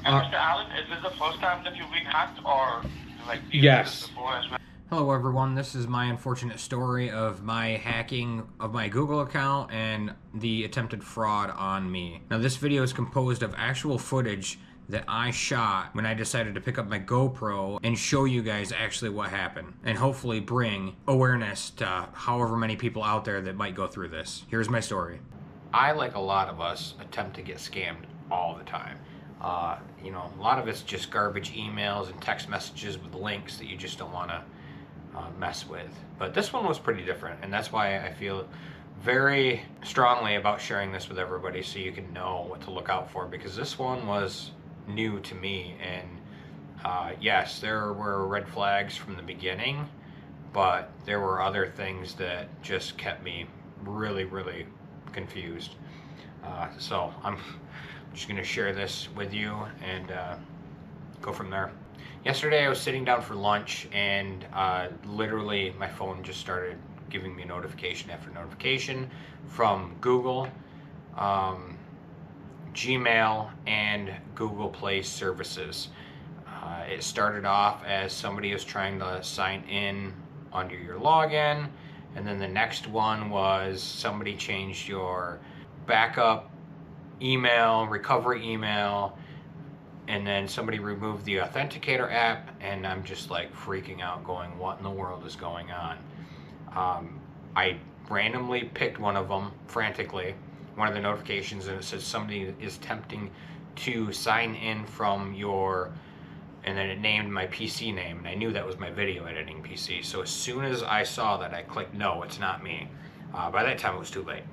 And Mr. Allen, is this the first time that you've been hacked, or like you did this Yes. before as well? Hello, everyone. This is my unfortunate story of my hacking of my Google account and the attempted fraud on me. Now, this video is composed of actual footage that I shot when I decided to pick up my GoPro and show you guys actually what happened, and hopefully bring awareness to however many people out there that might go through this. Here's my story. I, like a lot of us, attempt to get scammed all the time. A lot of it's just garbage emails and text messages with links that you just don't want to mess with. But this one was pretty different, and that's why I feel very strongly about sharing this with everybody so you can know what to look out for, because this one was new to me. And yes, there were red flags from the beginning, but there were other things that just kept me really, really confused. So I'm just going to share this with you and go from there. Yesterday I was sitting down for lunch, and literally my phone just started giving me notification after notification from Google, Gmail, and Google Play services. It started off as somebody was trying to sign in under your login, and then the next one was somebody changed your backup email, recovery email, and then somebody removed the Authenticator app, and I'm just like freaking out, going, what in the world is going on? I randomly picked one of them frantically, one of the notifications, and it says somebody is attempting to sign in from your, and then it named my PC name, and I knew that was my video editing PC. So as soon as I saw that, I clicked, no, it's not me. By that time it was too late.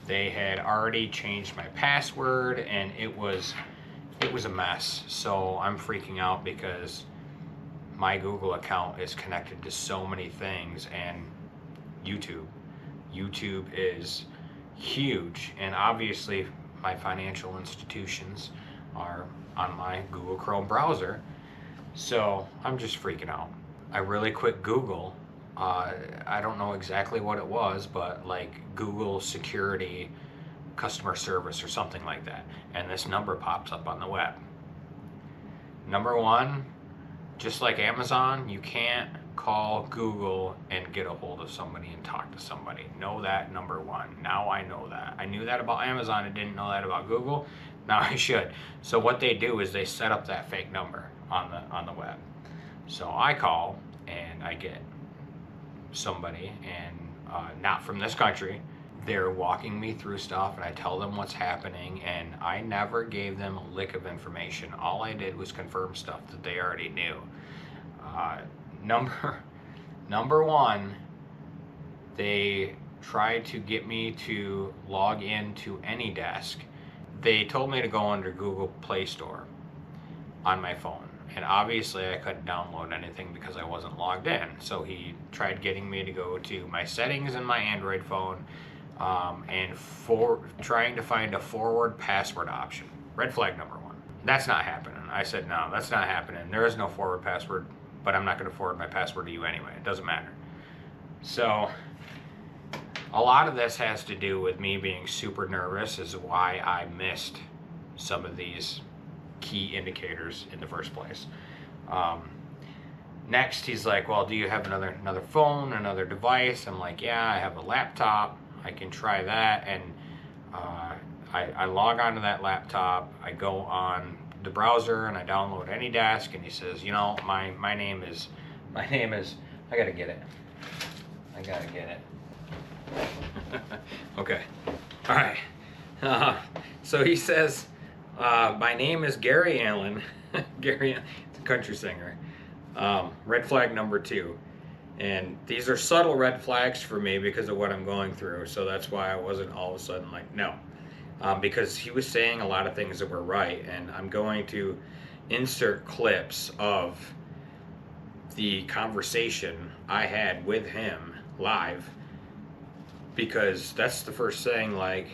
They had already changed my password, and it was a mess. So I'm freaking out because my Google account is connected to so many things, and YouTube is huge, and obviously my financial institutions are on my Google Chrome browser. So I'm just freaking out. I really quick Google. I don't know exactly what it was, but like Google security customer service or something like that, and this number pops up on the web. Number one, just like Amazon, you can't call Google and get a hold of somebody and talk to somebody. Know that, number one. Now I know that. I knew that about Amazon. I didn't know that about Google. Now I should. So what they do is they set up that fake number on the web. So I call and I get somebody, and not from this country. They're walking me through stuff, and I tell them what's happening, and I never gave them a lick of information. All I did was confirm stuff that they already knew. Number one, they tried to get me to log into AnyDesk. They told me to go under Google Play Store on my phone, and obviously I couldn't download anything because I wasn't logged in. So he tried getting me to go to my settings in my Android phone, and trying to find a forward password option. Red flag number one. That's not happening. I said, no, that's not happening. There is no forward password, but I'm not going to forward my password to you anyway. It doesn't matter. So a lot of this has to do with me being super nervous, is why I missed some of these key indicators in the first place. Next, he's like, well, do you have another phone, another device? I'm like, yeah, I have a laptop. I can try that. And I log onto that laptop. I go on the browser and I download AnyDesk, and he says, my name is, I gotta get it. Okay. All right. So he says, my name is Gary Allen. Gary, the country singer. Red flag number two. And these are subtle red flags for me because of what I'm going through. So that's why I wasn't all of a sudden like, no. Because he was saying a lot of things that were right. And I'm going to insert clips of the conversation I had with him live, because that's the first thing. Like,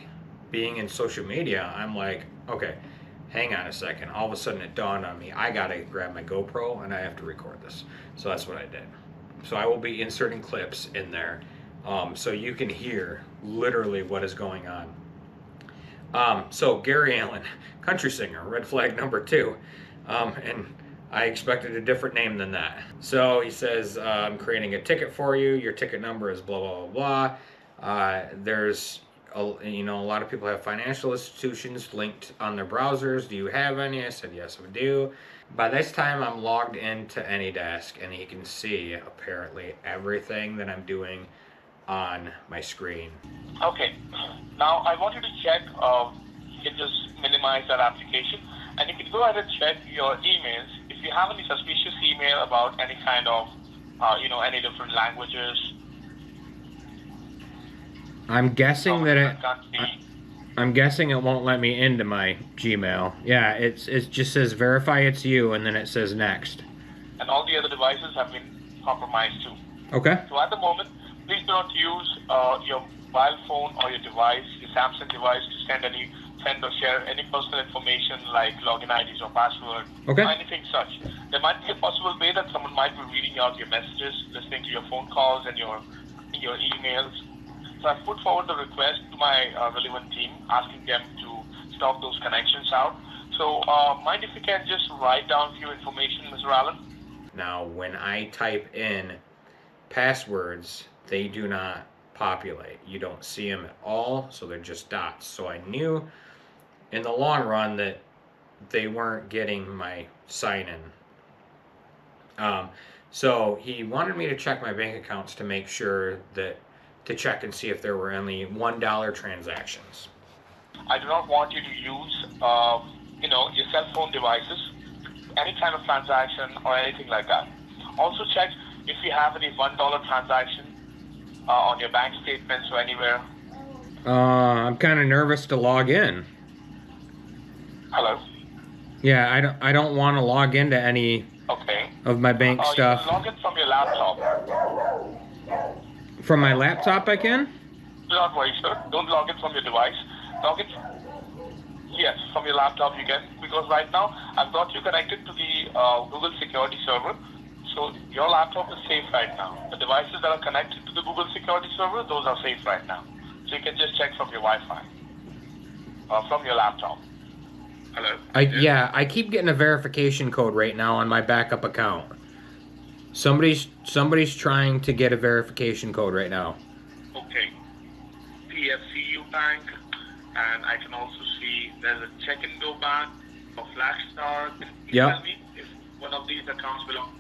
being in social media, I'm like, okay, hang on a second. All of a sudden it dawned on me, I gotta grab my GoPro and I have to record this. So that's what I did. So I will be inserting clips in there, so you can hear literally what is going on. So Gary Allen, country singer, red flag number 2. And I expected a different name than that. So he says, I'm creating a ticket for you. Your ticket number is blah, blah, blah, blah. There's, a lot of people have financial institutions linked on their browsers. Do you have any? I said, yes, I do. By this time, I'm logged into AnyDesk, and he can see, apparently, everything that I'm doing on my screen. Okay. Now I want you to check. You can just minimize that application, and you can go ahead and check your emails. If you have any suspicious email about any kind of, any different languages. I'm guessing I'm guessing it won't let me into my Gmail. Yeah, it just says verify it's you, and then it says next. And all the other devices have been compromised too. Okay. So at the moment, please do not use your mobile phone or your device, your Samsung device, to send or share any personal information like login IDs or password, okay, or anything such. There might be a possible way that someone might be reading out your messages, listening to your phone calls and your emails. So I've put forward the request to my relevant team, asking them to stop those connections out. So mind if you can just write down a few information, Mr. Allen? Now, when I type in passwords, they do not populate. You don't see them at all, so they're just dots. So I knew in the long run that they weren't getting my sign-in. So he wanted me to check my bank accounts to make sure to check and see if there were any $1 transactions. I do not want you to use, your cell phone devices, any kind of transaction or anything like that. Also check if you have any $1 transaction on your bank statements or anywhere. I'm kind of nervous to log in. Hello? Yeah, I don't want to log into any of my bank stuff. You can log in from your laptop. From my laptop I can? Do not worry, sir. Don't log in from your device. Log in. Yes, from your laptop you can, because right now I've got you connected to the Google security server. So your laptop is safe right now. The devices that are connected to the Google security server, those are safe right now. So you can just check from your Wi-Fi, from your laptop. Hello? I keep getting a verification code right now on my backup account. Somebody's trying to get a verification code right now. Okay. PFCU Bank, and I can also see there's a Check and Go Bank, a Flagstar. Yep. Tell me if one of these accounts belong.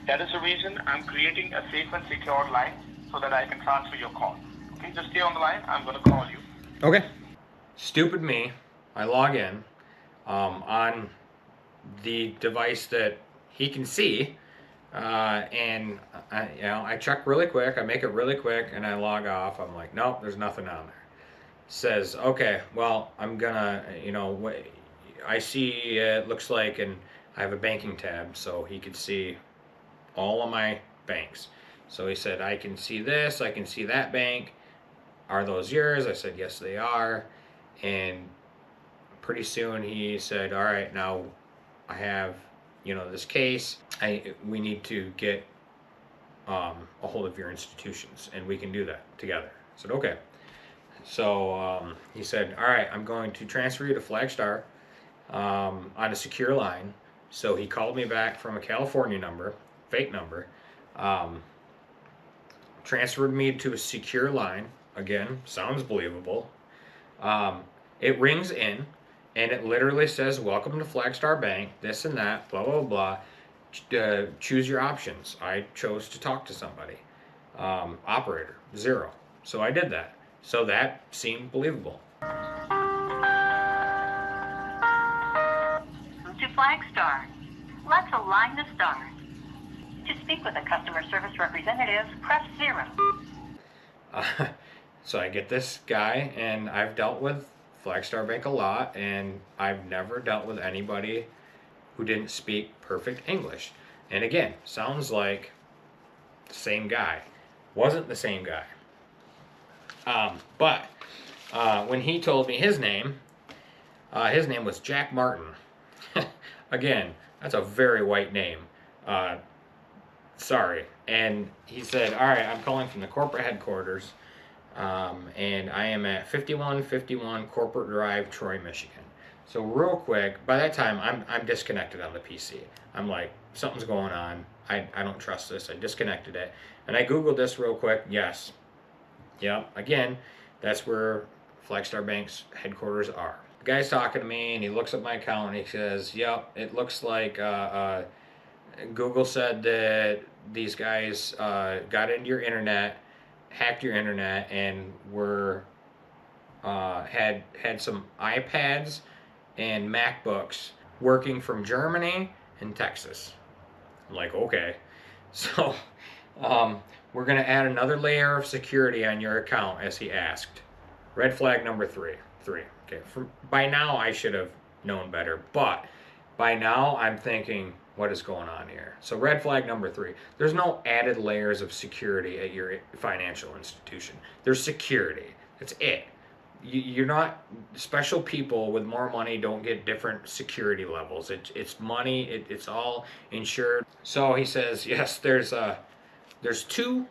That is the reason I'm creating a safe and secure line so that I can transfer your call. Okay, just stay on the line. I'm going to call you. Okay. Stupid me. I log in on the device that he can see, and I check really quick. I make it really quick, and I log off. I'm like, nope, there's nothing on there. Says, okay, well, I'm gonna, I see it looks like, and I have a banking tab, so he could see all of my banks. So he said, I can see this, I can see that bank. Are those yours? I said, yes, they are. And pretty soon he said, all right, now I have, this case. We need to get a hold of your institutions, and we can do that together. I said, okay. So he said, all right, I'm going to transfer you to Flagstar on a secure line. So he called me back from a California number, fake number, transferred me to a secure line. Again, sounds believable. It rings in, and it literally says, welcome to Flagstar Bank, this and that, blah, blah, blah. Choose your options. I chose to talk to somebody. Operator, 0. So I did that. So that seemed believable. To Flagstar. Let's align the stars. To speak with a customer service representative, press 0. So I get this guy, and I've dealt with Flagstar Bank a lot, and I've never dealt with anybody who didn't speak perfect English. And again, sounds like the same guy. Wasn't the same guy. But when he told me his name was Jack Martin. Again, that's a very white name. Sorry. And he said, all right, I'm calling from the corporate headquarters. and I am at 5151 Corporate Drive, Troy, Michigan. So real quick, by that time I'm disconnected on the PC. I'm like, something's going on. I don't trust this. I disconnected it, and I googled this real quick. Yes, yep. Again, that's where Flagstar Bank's headquarters are. The guy's talking to me, and he looks at my account, and he says, "Yep, it looks like Google said that these guys got into your internet, hacked your internet, and were had some iPads and MacBooks working from Germany and Texas." I'm like, okay. So we're going to add another layer of security on your account, as he asked. Red flag number three. Okay. By now, I should have known better. But by now, I'm thinking, what is going on here? So red flag number 3. There's no added layers of security at your financial institution. There's security. That's it. You're not, special people with more money don't get different security levels. It's money. It's all insured. So he says, yes, there's 2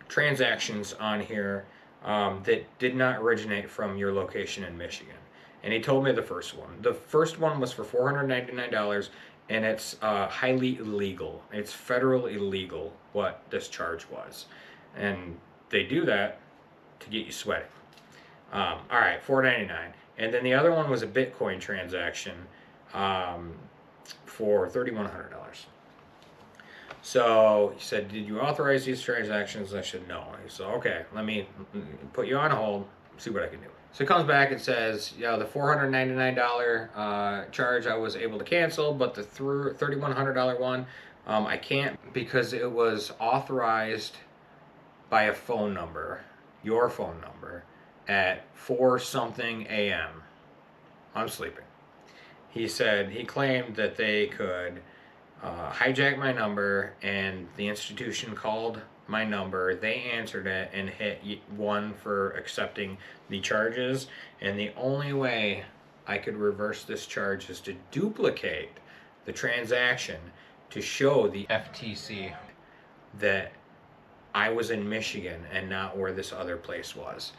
transactions on here that did not originate from your location in Michigan. And he told me the first one. The first one was for $499, and it's highly illegal. It's federal illegal what this charge was. And they do that to get you sweating. All right, $499. And then the other one was a Bitcoin transaction for $3,100. So he said, did you authorize these transactions? I said, no. He said, okay, let me put you on hold, see what I can do. So he comes back and says, yeah, the $499 charge I was able to cancel, but the $3,100 one, I can't because it was authorized by a phone number, your phone number, at 4-something a.m. I'm sleeping. He said he claimed that they could hijack my number, and the institution called my number. They answered it and hit 1 for accepting the charges. And the only way I could reverse this charge is to duplicate the transaction to show the FTC that I was in Michigan and not where this other place was.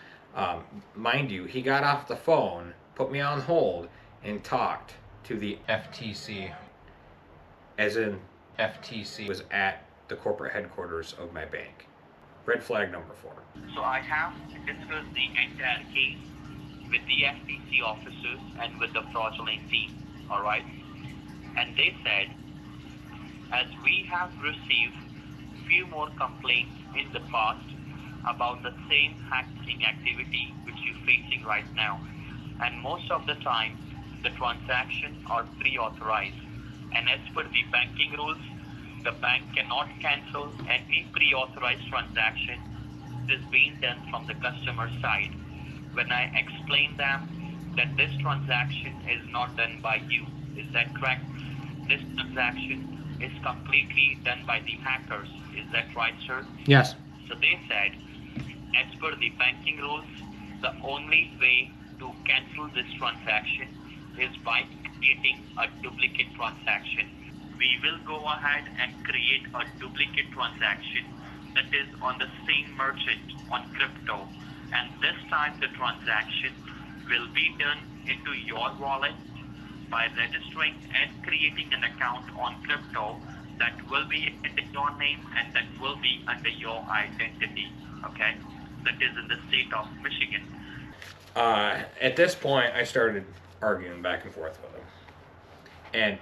Mind you, he got off the phone, put me on hold, and talked to the FTC, as in FTC was at the corporate headquarters of my bank. Red flag number 4. So I have discussed the entire case with the FTC officers and with the fraudulent team, alright? And they said, as we have received few more complaints in the past about the same hacking activity which you're facing right now, and most of the time the transactions are pre-authorized, and as per the banking rules, the bank cannot cancel any pre-authorized transaction that is being done from the customer side. When I explain them that this transaction is not done by you, is that correct? This transaction is completely done by the hackers, is that right, sir? Yes. So they said, as per the banking rules, the only way to cancel this transaction is by creating a duplicate transaction. We will go ahead and create a duplicate transaction that is on the same merchant on crypto. And this time the transaction will be done into your wallet by registering and creating an account on crypto that will be under your name and that will be under your identity, okay? That is in the state of Michigan. At this point, I started arguing back and forth with him. And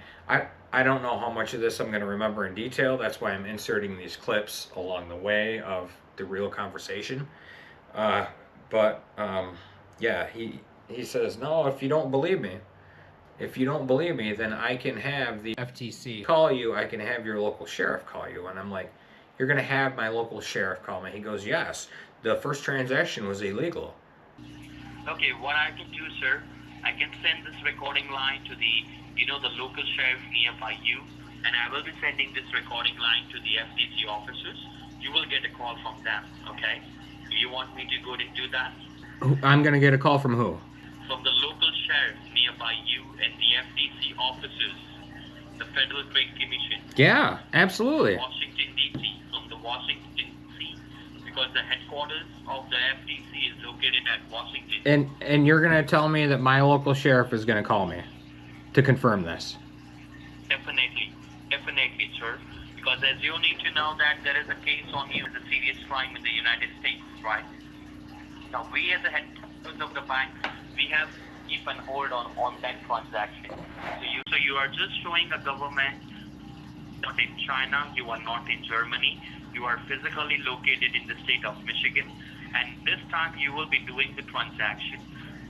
I don't know how much of this I'm going to remember in detail. That's why I'm inserting these clips along the way of the real conversation. Yeah, he says, no, if you don't believe me, then I can have the FTC call you. I can have your local sheriff call you. And I'm like, you're going to have my local sheriff call me? He goes, yes. The first transaction was illegal. Okay, what I can do, sir, I can send this recording line to the local sheriff nearby you, and I will be sending this recording line to the FTC officers. You will get a call from them, okay? Do you want me to go and do that? I'm going to get a call from who? From the local sheriff nearby you and the FTC officers, the Federal Trade Commission. Yeah, absolutely. Washington, D.C., from the Washington, D.C. because the headquarters of the FTC is located at Washington. And you're gonna tell me that my local sheriff is gonna call me to confirm this? Definitely, sir. Because as you need to know that there is a case on you, it's a serious crime in the United States, right? Now we as the headquarters of the bank, we have keep an hold on that transaction. So you are just showing a government, not in China, you are not in Germany, you are physically located in the state of Michigan, and this time you will be doing the transaction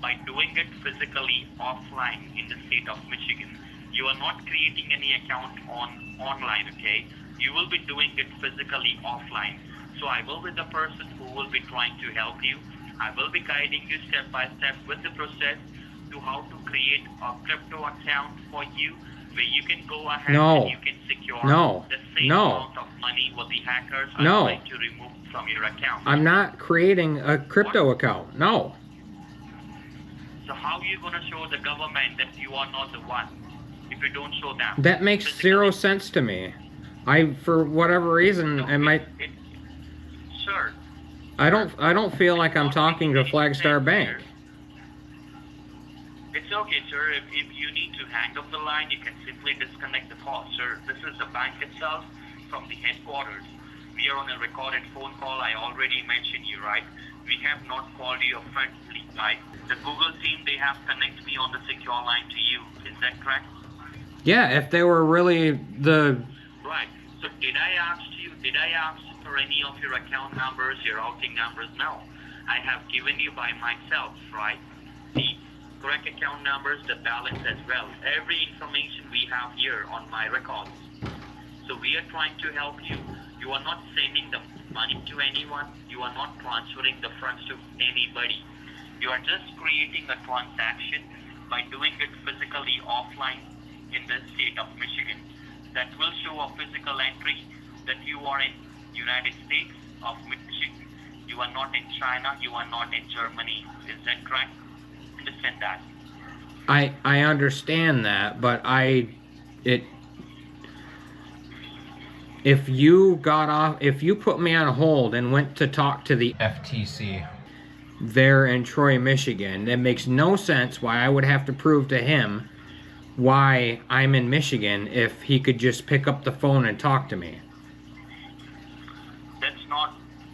by doing it physically offline in the state of Michigan. You are not creating any account online, okay? You will be doing it physically offline. So I will be the person who will be trying to help you. I will be guiding you step by step with the process to how to create a crypto account for you where you can go ahead and you can secure the same amount of money what the hackers are trying to remove from your account. I'm not creating a crypto account. No. So how are you going to show the government that you are not the one if you don't show them? That makes zero sense to me. For whatever reason, Sure. I don't feel like I'm talking to Flagstar Bank. It's okay, sir. If you need to hang up the line, you can simply disconnect the call, sir. This is the bank itself from the headquarters. We are on a recorded phone call. I already mentioned you, right? We have not called you a friendly, right? The Google team, they have connected me on the secure line to you. Is that correct? Yeah, if they were really the... Right. So did I ask for any of your account numbers, your routing numbers? No. I have given you by myself, right? The correct account numbers, the balance as well. Every information we have here on my records. So we are trying to help you. You are not sending the money to anyone. You are not transferring the funds to anybody. You are just creating a transaction by doing it physically offline in the state of Michigan. That will show a physical entry that you are in United States of Michigan. You are not in China. You are not in Germany. Is that correct? Understand that? I understand that, but if you put me on hold and went to talk to the FTC there in Troy, Michigan, that makes no sense why I would have to prove to him why I'm in Michigan if he could just pick up the phone and talk to me.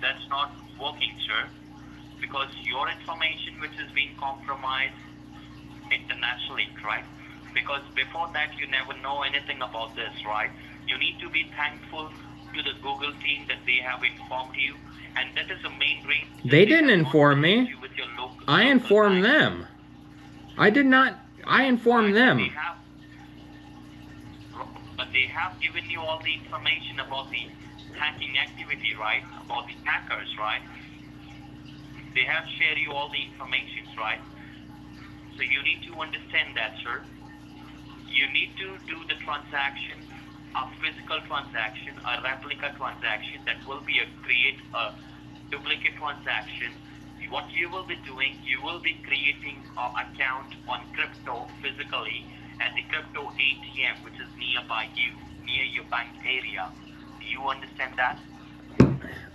That's not working, sir, because your information which is being compromised internationally, right? Because before that you never know anything about this, right? You need to be thankful to the Google team that they have informed you, and that is the main reason. They didn't inform me. I informed them. I did not. I informed them. But they have given you all the information about the hacking activity, right? About the hackers, right? They have shared you all the information, right? So you need to understand that, sir. You need to do the transaction, a physical transaction, a replica transaction that will be create a duplicate transaction. What you will be doing, you will be creating an account on crypto physically at the crypto ATM, which is nearby you, near your bank area. Do you understand that?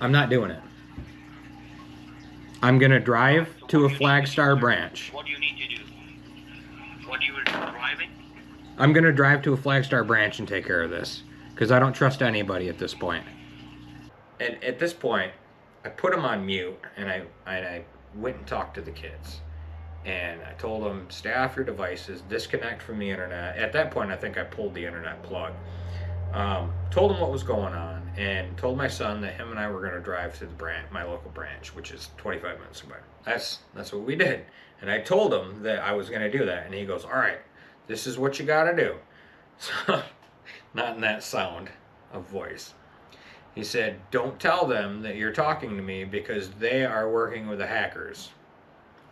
I'm not doing it. I'm gonna drive to a Flagstar branch. What do you need to do? What you were driving? I'm gonna drive to a Flagstar branch and take care of this, because I don't trust anybody at this point. And at this point, I put them on mute, and I went and talked to the kids. And I told them, stay off your devices, disconnect from the internet. At that point, I think I pulled the internet plug. Told them what was going on, and told my son that him and I were going to drive to the branch, my local branch, which is 25 minutes away. That's what we did. And I told him that I was going to do that, and he goes, all right, this is what you got to do. So, not in that sound of voice. He said, don't tell them that you're talking to me because they are working with the hackers.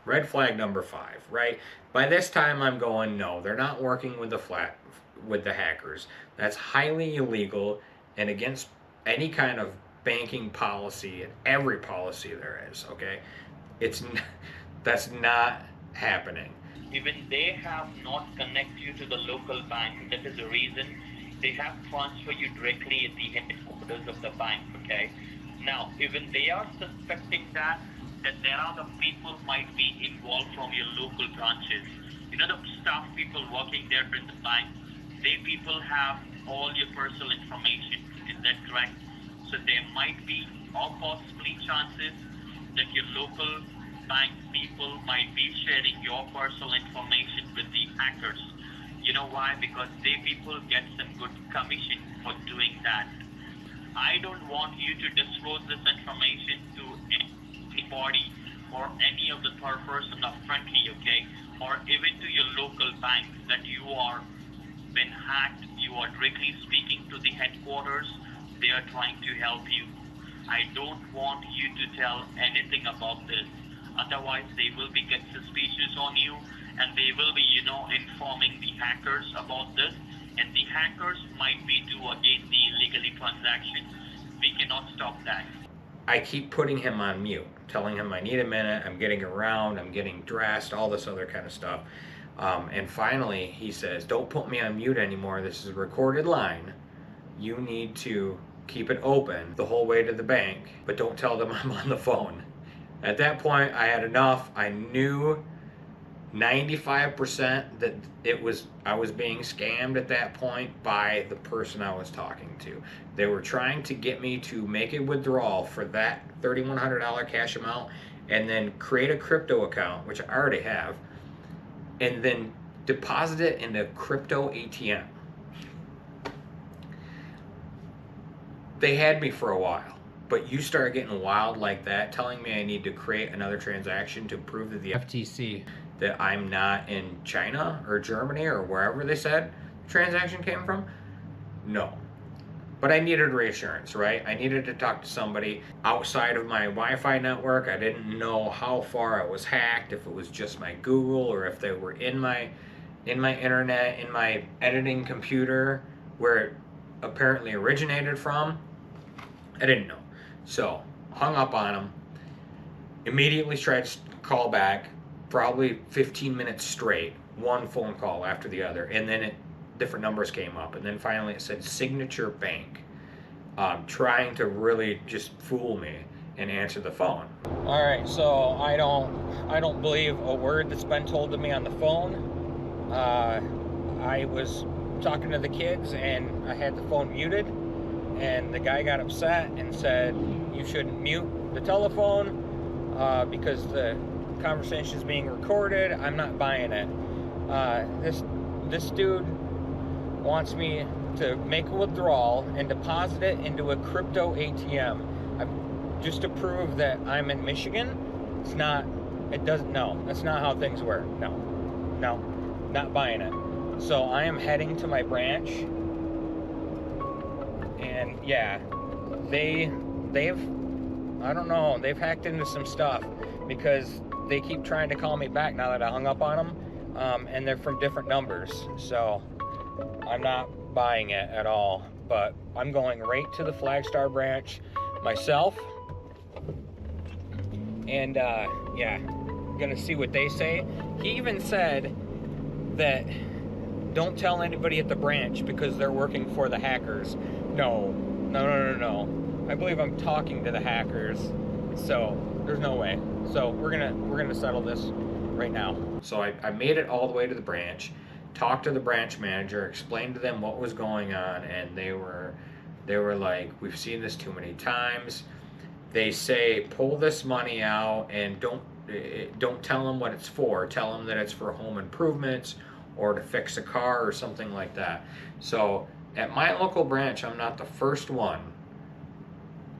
Red flag number 5, right? By this time I'm going, no, they're not working with the hackers. That's highly illegal and against any kind of banking policy and every policy there is, okay? That's not happening. Even they have not connected you to the local bank. That is the reason they have transferred you directly at the headquarters of the bank, okay? Now, even they are suspecting that there are the people might be involved from your local branches. You know, the staff people working there in the bank, they people have all your personal information. Is that correct? So there might be or possibly chances that your local bank people might be sharing your personal information with the hackers. You know why? Because they people get some good commission for doing that. I don't want you to disclose this information to anybody or any of the third person or friendly, okay? Or even to your local bank that you are been hacked, you are directly speaking to the headquarters, they are trying to help you. I don't want you to tell anything about this. Otherwise, they will be get suspicious on you and they will be, informing the hackers about this. And the hackers might be do again the illegally transaction. We cannot stop that. I keep putting him on mute, telling him I need a minute, I'm getting around, I'm getting dressed, all this other kind of stuff. And finally he says, don't put me on mute anymore, this is a recorded line. You need to keep it open the whole way to the bank, but don't tell them I'm on the phone. At that point I had enough. I knew 95% that I was being scammed at that point by the person I was talking to. They were trying to get me to make a withdrawal for that $3,100 cash amount and then create a crypto account, which I already have, and then deposit it in a crypto ATM. They had me for a while, but you start getting wild like that, telling me I need to create another transaction to prove that the FTC that I'm not in China or Germany or wherever they said the transaction came from. No. But I needed reassurance, right? I needed to talk to somebody outside of my Wi-Fi network. I didn't know how far I was hacked, if it was just my Google or if they were in my internet, in my editing computer where it apparently originated from. I didn't know. So, hung up on them. Immediately tried to call back. Probably 15 minutes straight, one phone call after the other, and then different numbers came up, and then finally it said Signature Bank, trying to really just fool me and answer the phone. All right, so I don't believe a word that's been told to me on the phone. I was talking to the kids and I had the phone muted, and the guy got upset and said you shouldn't mute the telephone because the conversation is being recorded. I'm not buying it. This dude wants me to make a withdrawal and deposit it into a crypto ATM. Just to prove that I'm in Michigan. It's not. It doesn't. No, that's not how things work. No, not buying it. So I am heading to my branch, and yeah, they've I don't know. They've hacked into some stuff because they keep trying to call me back now that I hung up on them, and they're from different numbers, so I'm not buying it at all. But I'm going right to the Flagstar branch myself, and yeah, I'm gonna see what they say. He even said that don't tell anybody at the branch because they're working for the hackers. No. I believe I'm talking to the hackers, so there's no way. So we're gonna settle this right now. So I made it all the way to the branch, talked to the branch manager, explained to them what was going on, and they were like, we've seen this too many times. They say pull this money out and don't tell them what it's for. Tell them that it's for home improvements or to fix a car or something like that. So at my local branch, I'm not the first one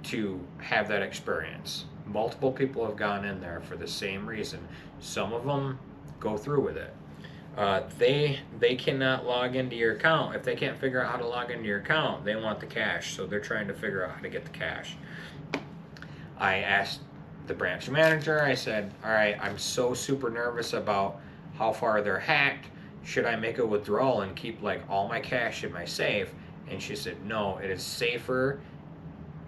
to have that experience. Multiple people have gone in there for the same reason. Some of them go through with it. They cannot log into your account. If they can't figure out how to log into your account, they want the cash, so they're trying to figure out how to get the cash. I asked the branch manager, I said, all right, I'm so super nervous about how far they're hacked. Should I make a withdrawal and keep like all my cash in my safe? And she said, no, it is safer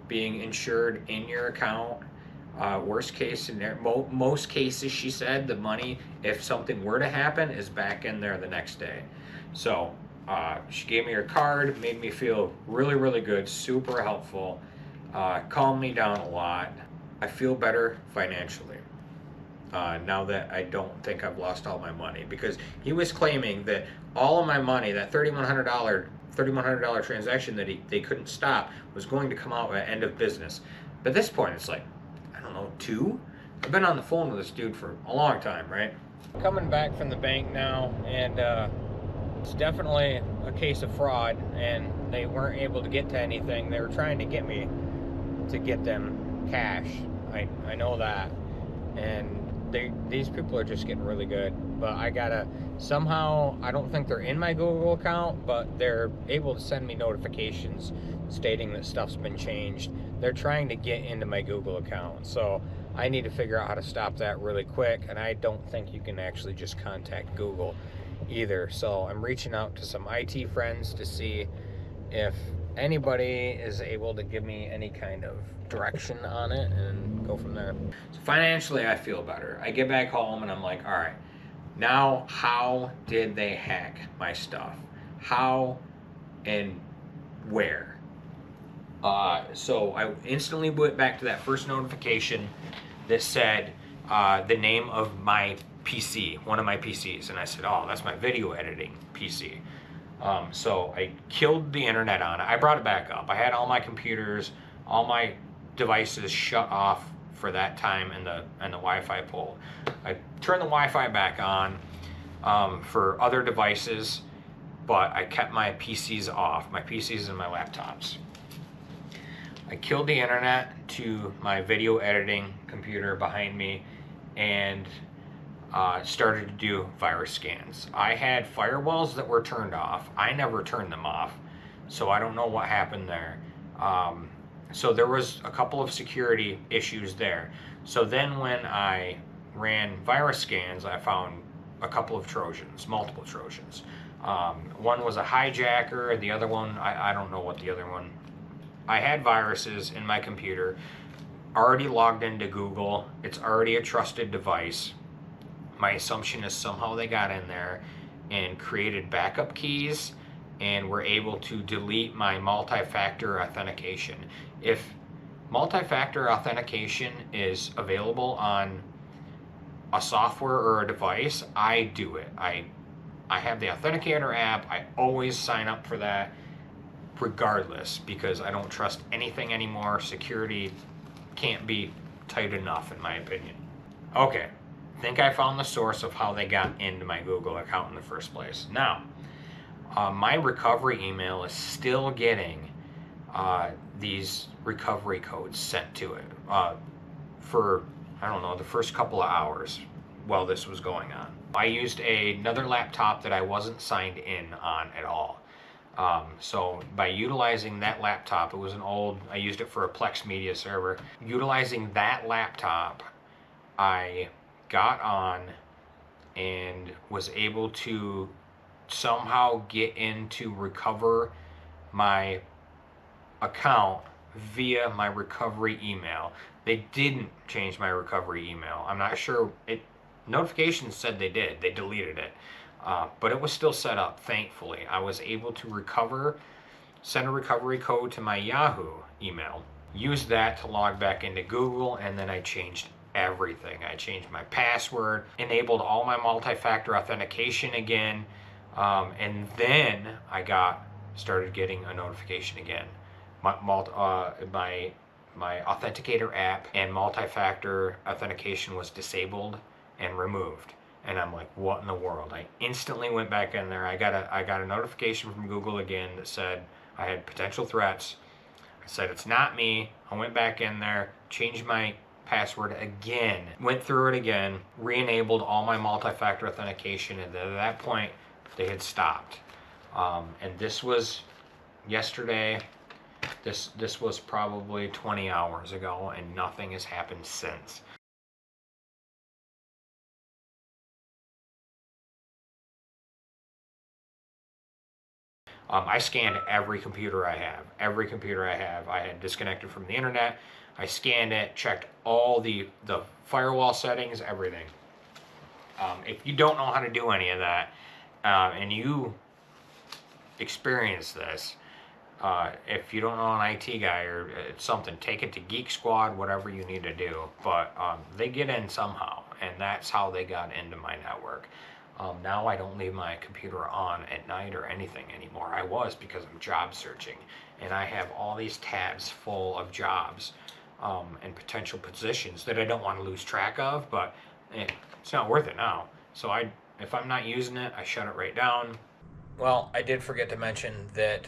being insured in your account. Worst case scenario, most cases, she said, the money, if something were to happen, is back in there the next day. So she gave me her card, made me feel really, really good, super helpful. calmed me down a lot. I feel better financially now that I don't think I've lost all my money, because he was claiming that all of my money, that $3,100 transaction that they couldn't stop, was going to come out at end of business. But at this point, it's like, I don't know, 2? I've been on the phone with this dude for a long time, right? Coming back from the bank now, and it's definitely a case of fraud, and they weren't able to get to anything. They were trying to get me to get them cash. I know that, and these people are just getting really good. But I gotta somehow, I don't think they're in my Google account, but they're able to send me notifications stating that stuff's been changed. They're trying to get into my Google account, so I need to figure out how to stop that really quick. And I don't think you can actually just contact Google either. So I'm reaching out to some IT friends to see if anybody is able to give me any kind of direction on it, and go from there. So financially, I feel better. I get back home and I'm like, all right, now how did they hack my stuff? How and where? So I instantly went back to that first notification that said the name of my PC, one of my PCs, and I said, oh, that's my video editing PC. So I killed the internet on it. I brought it back up. I had all my computers, all my devices shut off for that time, and the Wi-Fi pulled. I turned the Wi-Fi back on for other devices, but I kept my PCs off, my PCs and my laptops. I killed the internet to my video editing computer behind me, and started to do virus scans. I had firewalls that were turned off. I never turned them off, so I don't know what happened there. So there was a couple of security issues there. So then when I ran virus scans, I found a couple of Trojans, multiple Trojans. One was a hijacker, the other one, I don't know what the other one. I had viruses in my computer, already logged into Google. It's already a trusted device. My assumption is somehow they got in there and created backup keys and were able to delete my multi-factor authentication. If multi-factor authentication is available on a software or a device, I do it. I have the Authenticator app. I always sign up for that regardless, because I don't trust anything anymore. Security can't be tight enough, in my opinion. Okay. I think I found the source of how they got into my Google account in the first place. Now, my recovery email is still getting these recovery codes sent to it for, I don't know, the first couple of hours while this was going on. I used another laptop that I wasn't signed in on at all. So by utilizing that laptop, it was an old, I used it for a Plex media server. Utilizing that laptop, I got on and was able to somehow get in to recover my account via my recovery email. They didn't change my recovery email. I'm not sure. Notifications said they did. They deleted it. But it was still set up, thankfully. I was able to send a recovery code to my Yahoo email, use that to log back into Google, and then I changed everything. I changed my password, enabled all my multi-factor authentication again, and then I started getting a notification again. My Authenticator app and multi-factor authentication was disabled and removed, and I'm like, what in the world? I instantly went back in there. I got a notification from Google again that said I had potential threats. I said it's not me. I went back in there, changed my password again, went through it again, re-enabled all my multi-factor authentication, and at that point they had stopped. And this was yesterday. This was probably 20 hours ago, and nothing has happened since. I scanned every computer I have. Every computer I have, I had disconnected from the internet. I scanned it, checked all the firewall settings, everything. If you don't know how to do any of that, and you experience this, If you don't know an IT guy or something, take it to Geek Squad, whatever you need to do. But they get in somehow, and that's how they got into my network. Now I don't leave my computer on at night or anything anymore. I was, because I'm job searching, and I have all these tabs full of jobs and potential positions that I don't want to lose track of, but it's not worth it now. So if I'm not using it, I shut it right down. Well, I did forget to mention that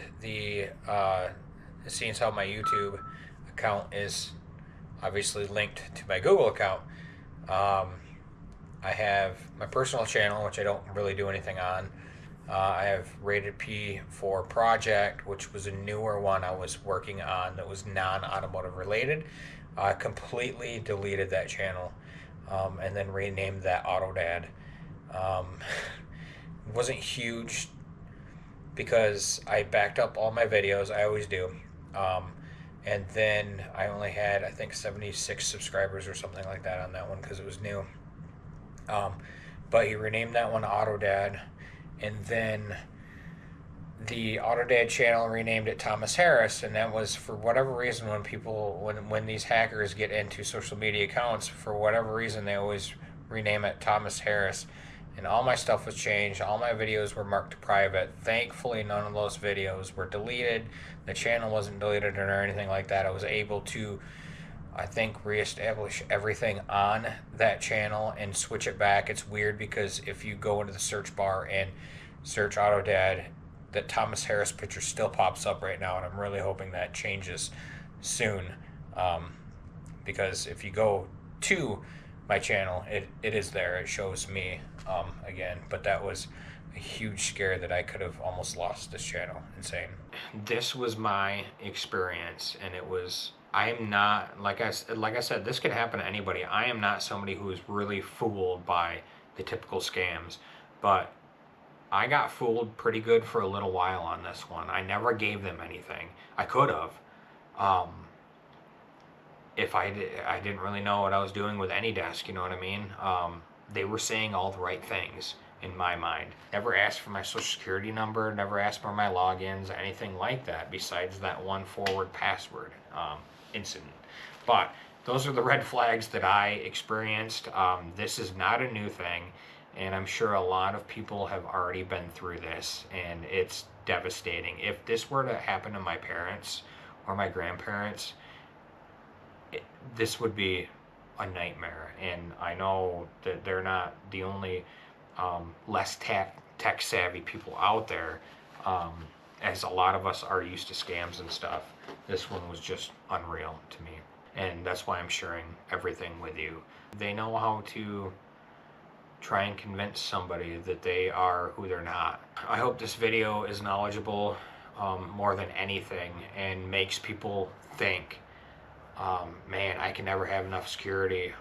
seeing as how my YouTube account is obviously linked to my Google account, I have my personal channel, which I don't really do anything on. I have Rated P for Project, which was a newer one I was working on that was non-automotive related. I completely deleted that channel and then renamed that Autodad. It wasn't huge because I backed up all my videos. I always do. And then I only had, I think, 76 subscribers or something like that on that one because it was new. But he renamed that one Autodad, and then the Autodad channel renamed it Thomas Harris, and that was for whatever reason when these hackers get into social media accounts, for whatever reason they always rename it Thomas Harris. And all my stuff was changed. All my videos were marked private. Thankfully, none of those videos were deleted. The channel wasn't deleted or anything like that. I was able to, I think, reestablish everything on that channel and switch it back. It's weird because if you go into the search bar and search Autodad, that Thomas Harris picture still pops up right now, and I'm really hoping that changes soon. Because if you go to my channel, it is there. It shows me again, but that was a huge scare that I could have almost lost this channel. Insane. This was my experience, and it was, I am not, like I said, this could happen to anybody. I am not somebody who is really fooled by the typical scams, but I got fooled pretty good for a little while on this one. I never gave them anything. I could have. If I didn't really know what I was doing with AnyDesk, you know what I mean? They were saying all the right things in my mind. Never asked for my social security number, never asked for my logins, anything like that, besides that one forward password incident. But those are the red flags that I experienced. This is not a new thing, and I'm sure a lot of people have already been through this, and it's devastating. If this were to happen to my parents or my grandparents, this would be a nightmare. And I know that they're not the only less tech savvy people out there, as a lot of us are used to scams and stuff. This one was just unreal to me, and that's why I'm sharing everything with you. They know how to try and convince somebody that they are who they're not. I hope this video is knowledgeable more than anything, and makes people think, man, I can never have enough security.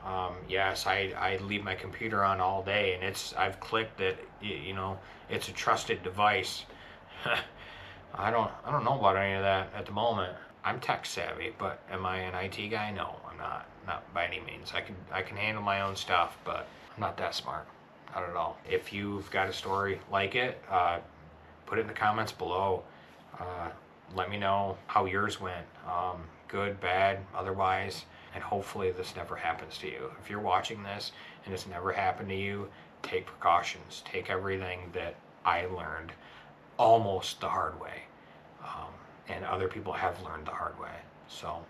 Yes, I leave my computer on all day, and I've clicked that, you know, it's a trusted device. I don't know about any of that at the moment. I'm tech savvy, but am I an IT guy? No, I'm not by any means. I can handle my own stuff, but I'm not that smart, not at all. If you've got a story like it, put it in the comments below. Let me know how yours went. Good, bad, otherwise, and hopefully this never happens to you. If you're watching this and it's never happened to you, take precautions. Take everything that I learned almost the hard way, and other people have learned the hard way. So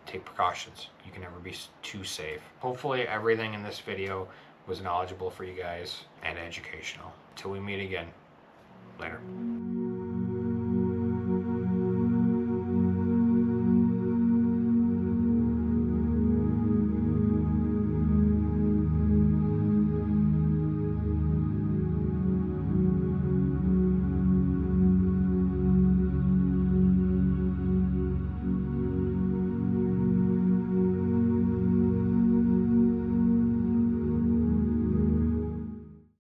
take precautions. You can never be too safe. Hopefully everything in this video was knowledgeable for you guys and educational. Till we meet again, later.